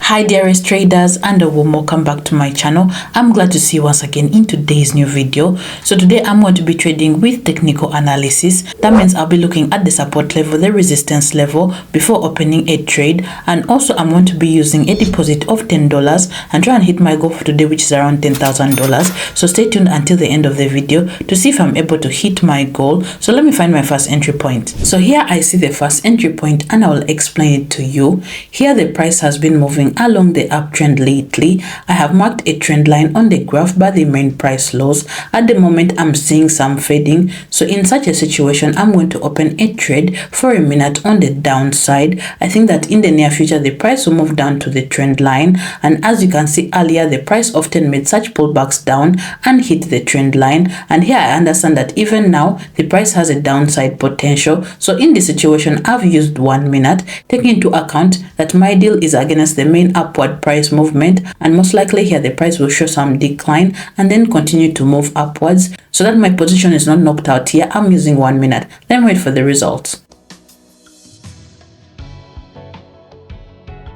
Hi dearest traders, and a warm welcome back to my channel. I'm glad to see you once again in today's new video. So today I'm going to be trading with technical analysis. That means I'll be looking at the support level, the resistance level before opening a trade, and also I'm going to be using a deposit of $10 and try and hit my goal for today, which is around $10,000. So stay tuned until the end of the video to see if I'm able to hit my goal. So let me find my first entry point. So here I see the first entry point and I will explain it to you. Here the price has been moving along the uptrend lately. I have marked a trend line on the graph by the main price lows. At the moment I'm seeing some fading, so in such a situation I'm going to open a trade for a minute on the downside. I think that in the near future the price will move down to the trend line, and as you can see earlier, the price often made such pullbacks down and hit the trend line, and here I understand that even now the price has a downside potential. So in this situation I've used 1 minute, taking into account that my deal is against the main upward price movement, and most likely here the price will show some decline and then continue to move upwards. So that my position is not knocked out here, I'm using 1 minute. Let me wait for the results.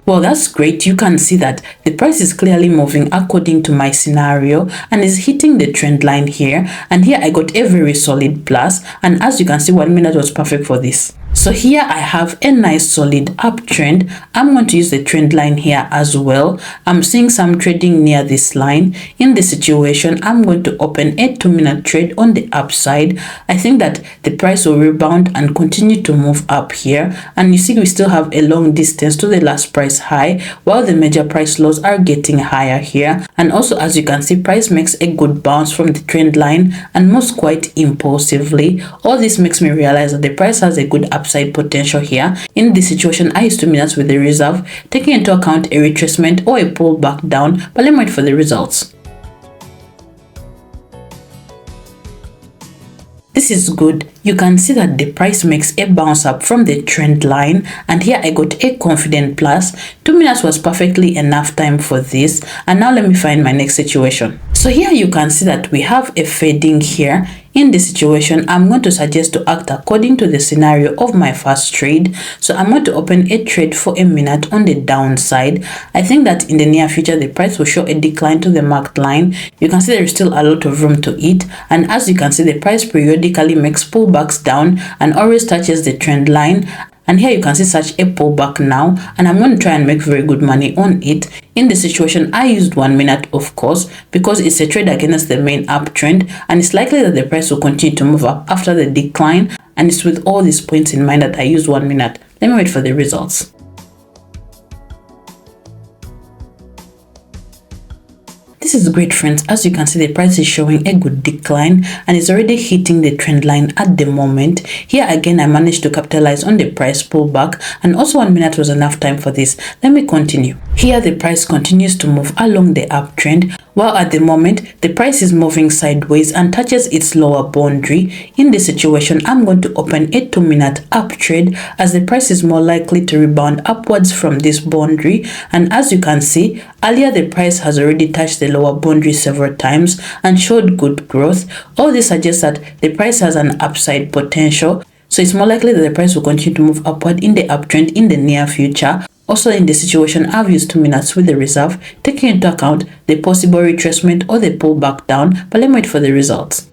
Well, that's great. You can see that the price is clearly moving according to my scenario and is hitting the trend line here, and here I got a very solid plus, and as you can see 1 minute was perfect for this. So here I have a nice solid uptrend. I'm going to use the trend line here as well. I'm seeing some trading near this line. In this situation I'm going to open a 2-minute trade on the upside. I think that the price will rebound and continue to move up here, and you see we still have a long distance to the last price high while the major price lows are getting higher here. And also, as you can see, price makes a good bounce from the trend line and moves quite impulsively. All this makes me realize that the price has a good upside potential here. In this situation I use 2 minutes with the reserve, taking into account a retracement or a pullback down, but let me wait for the results. This is good. You can see that the price makes a bounce up from the trend line, and here I got a confident plus. 2 minutes was perfectly enough time for this, and now let me find my next situation. So here you can see that we have a fading here. In this situation I'm going to suggest to act according to the scenario of my first trade. So I'm going to open a trade for a minute on the downside. I think that in the near future the price will show a decline to the marked line. You can see there is still a lot of room to eat, and as you can see the price periodically makes pullbacks down and always touches the trend line. And here you can see such a pullback now, and I'm going to try and make very good money on it. In this situation I used 1 minute, of course, because it's a trade against the main uptrend, and it's likely that the price will continue to move up after the decline, and it's with all these points in mind that I used 1 minute. Let me wait for the results. This is great, friends. As you can see the price is showing a good decline and is already hitting the trend line at the moment. Here again I managed to capitalize on the price pullback, and also 1 minute was enough time for this. Let me continue. Here the price continues to move along the uptrend, while at the moment the price is moving sideways and touches its lower boundary. In this situation I'm going to open a 2-minute up trade, as the price is more likely to rebound upwards from this boundary, and as you can see earlier the price has already touched the lower boundary several times and showed good growth. All this suggests that the price has an upside potential, so it's more likely that the price will continue to move upward in the uptrend in the near future. Also in this situation I've used 2 minutes with the reserve, taking into account the possible retracement or the pullback down, but let me wait for the results.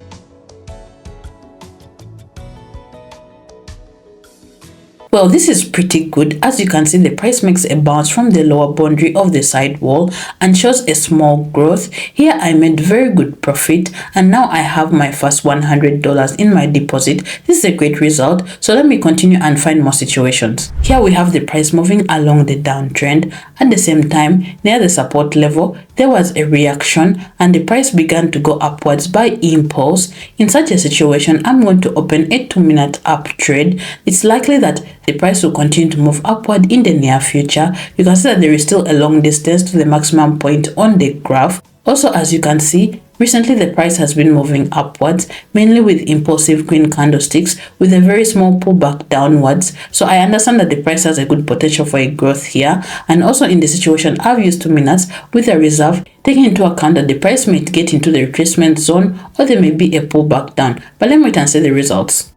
Well, this is pretty good. As you can see the price makes a bounce from the lower boundary of the side wall and shows a small growth. Here I made very good profit, and now I have my first $100 in my deposit. This is a great result, so let me continue and find more situations. Here we have the price moving along the downtrend. At the same time, near the support level there was a reaction and the price began to go upwards by impulse. In such a situation I'm going to open a 2-minute up trade. It's likely that the price will continue to move upward in the near future. You can see that there is still a long distance to the maximum point on the graph. Also, as you can see, recently the price has been moving upwards, mainly with impulsive green candlesticks with a very small pullback downwards. So I understand that the price has a good potential for a growth here. And also in the situation I've used 2 minutes with a reserve, taking into account that the price may get into the retracement zone or there may be a pullback down. But let me wait and see the results.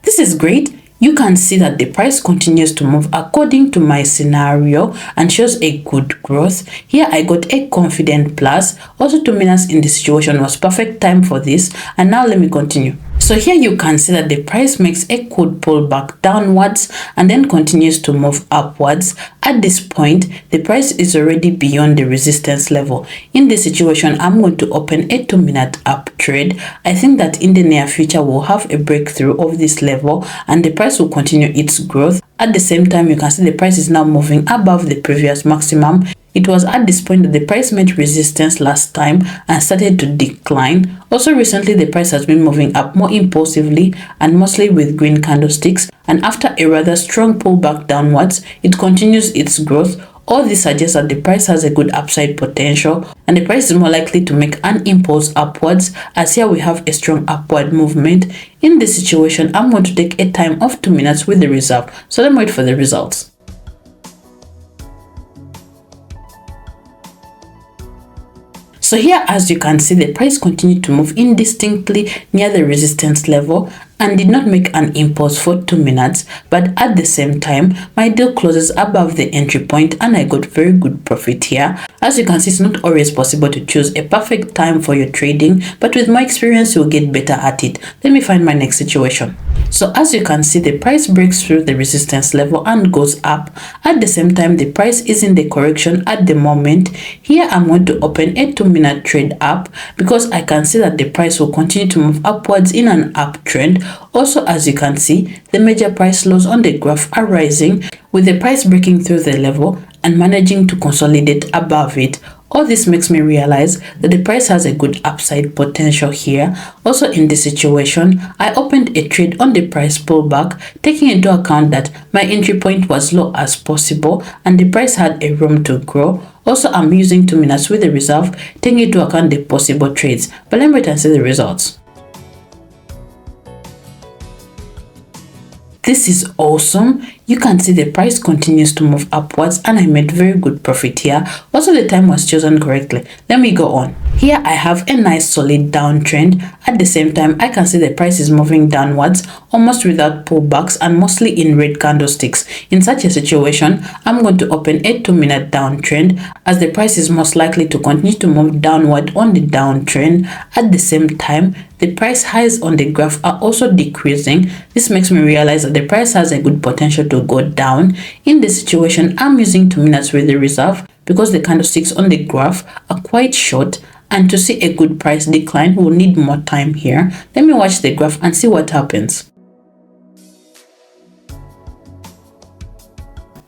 This is great. you can see that the price continues to move according to my scenario and shows a good growth. Here I got a confident plus. Also 2 minutes in the situation was perfect time for this. And now let me continue. So here you can see that the price makes a good pullback downwards and then continues to move upwards. At this point, the price is already beyond the resistance level. In this situation, I'm going to open a 2-minute up trade. I think that in the near future, we'll have a breakthrough of this level and the price will continue its growth. At the same time, you can see the price is now moving above the previous maximum. It was at this point that the price met resistance last time and started to decline. Also recently, the price has been moving up more impulsively and mostly with green candlesticks. And after a rather strong pullback downwards, it continues its growth. All this suggests that the price has a good upside potential and the price is more likely to make an impulse upwards, as here we have a strong upward movement. In this situation, I'm going to take a time of 2 minutes with the reserve. So let me wait for the results. So here, as you can see, the price continued to move indistinctly near the resistance level and did not make an impulse for 2 minutes, but at the same time, my deal closes above the entry point and I got very good profit here. As you can see, it's not always possible to choose a perfect time for your trading, but with my experience, you'll get better at it. Let me find my next situation. So as you can see, the price breaks through the resistance level and goes up. At the same time, the price is in the correction at the moment. Here, I'm going to open a 2-minute trade up because I can see that the price will continue to move upwards in an uptrend. Also, as you can see, the major price lows on the graph are rising, with the price breaking through the level and managing to consolidate above it. All this makes me realize that the price has a good upside potential here. Also in this situation, I opened a trade on the price pullback, taking into account that my entry point was low as possible and the price had a room to grow. Also, I'm using 2 minutes with the reserve, taking into account the possible trades. But let me wait and see the results. This is awesome. You can see the price continues to move upwards and I made very good profit here. Also, the time was chosen correctly. Let me go on. Here I have a nice solid downtrend. At the same time, I can see the price is moving downwards almost without pullbacks and mostly in red candlesticks. In such a situation, I'm going to open a 2-minute downtrend as the price is most likely to continue to move downward on the downtrend. At the same time, the price highs on the graph are also decreasing. This makes me realize that the price has a good potential to go down. In this situation, I'm using 2 minutes with the reserve because the candlesticks on the graph are quite short, and to see a good price decline, we'll need more time here. Let me watch the graph and see what happens.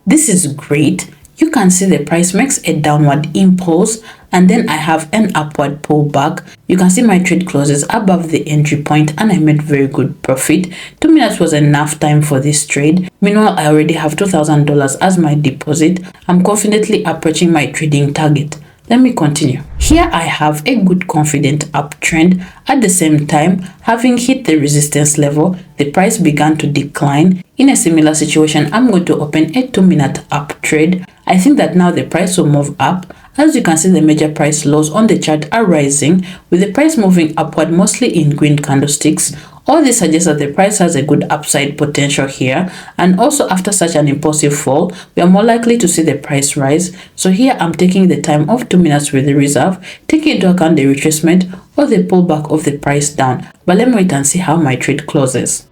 This is great. You can see the price makes a downward impulse and then I have an upward pullback. You can see my trade closes above the entry point and I made very good profit. 2 minutes was enough time for this trade. Meanwhile, I already have $2,000 as my deposit. I'm confidently approaching my trading target. Let me continue. Here I have a good confident uptrend. At the same time, having hit the resistance level, the price began to decline. In a similar situation, I'm going to open a 2-minute up trade. I think that now the price will move up. As you can see, the major price lows on the chart are rising, with the price moving upward mostly in green candlesticks. All this suggests that the price has a good upside potential here, and also after such an impulsive fall, we are more likely to see the price rise. So here I'm taking the time of 2 minutes with the reserve, taking into account the retracement or the pullback of the price down. But let me wait and see how my trade closes.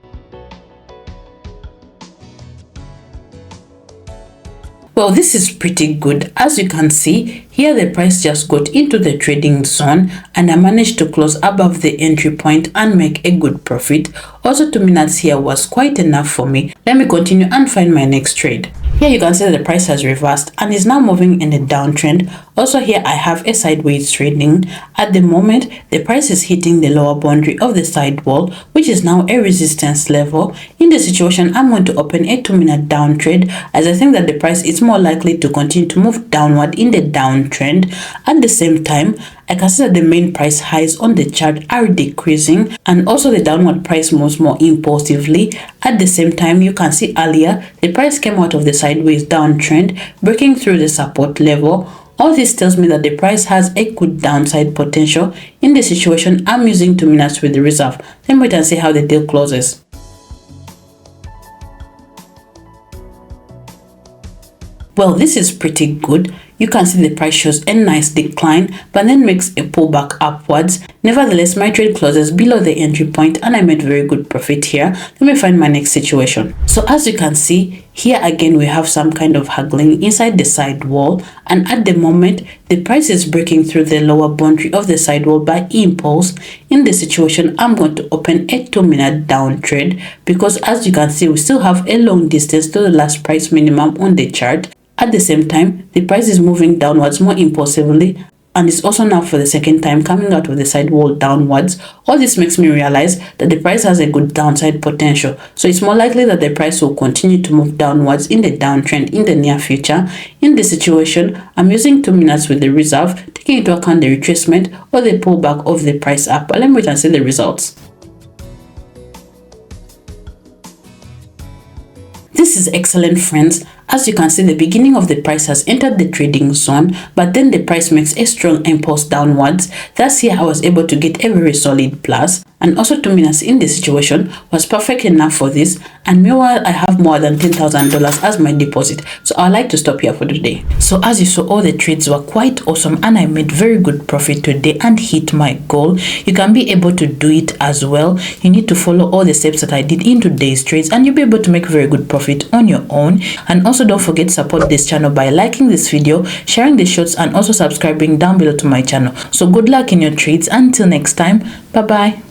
Well, this is pretty good. As you can see, here the price just got into the trading zone and I managed to close above the entry point and make a good profit. Also, 2 minutes here was quite enough for me. Let me continue and find my next trade. Here you can see that the price has reversed and is now moving in a downtrend. Also here I have a sideways trading. At the moment, the price is hitting the lower boundary of the sidewall, which is now a resistance level. In this situation, I'm going to open a 2-minute down trade as I think that the price is more likely to continue to move downward in the downtrend. At the same time, I can see that the main price highs on the chart are decreasing and also the downward price moves more impulsively. At the same time, you can see earlier the price came out of the sideways downtrend, breaking through the support level. All this tells me that the price has a good downside potential. In this situation, I'm using 2 minutes with the reserve. Let me wait and see how the deal closes. Well, this is pretty good. You can see the price shows a nice decline, but then makes a pullback upwards. Nevertheless, my trade closes below the entry point and I made very good profit here. Let me find my next situation. So as you can see, here again we have some kind of haggling inside the side wall, and at the moment the price is breaking through the lower boundary of the side wall by impulse. In this situation, I'm going to open a 2-minute down trade because as you can see, we still have a long distance to the last price minimum on the chart. At the same time, the price is moving downwards more impulsively, and it's also now for the second time coming out of the side wall downwards. All this makes me realize that the price has a good downside potential, so it's more likely that the price will continue to move downwards in the downtrend in the near future. In this situation, I'm using 2 minutes with the reserve, taking into account the retracement or the pullback of the price up. But let me wait and see the results. This is excellent, friends. As you can see, the beginning of the price has entered the trading zone, but then the price makes a strong impulse downwards. Thus here I was able to get a very solid plus, and also 2 minutes in this situation was perfect enough for this. And meanwhile, I have more than $10,000 as my deposit, so I'd like to stop here for today. So as you saw, all the trades were quite awesome and I made very good profit today and hit my goal. You can be able to do it as well. You need to follow all the steps that I did in today's trades and you'll be able to make very good profit on your own. And also don't forget to support this channel by liking this video, sharing the shorts, and also subscribing down below to my channel. So good luck in your trades. Until next time, bye bye.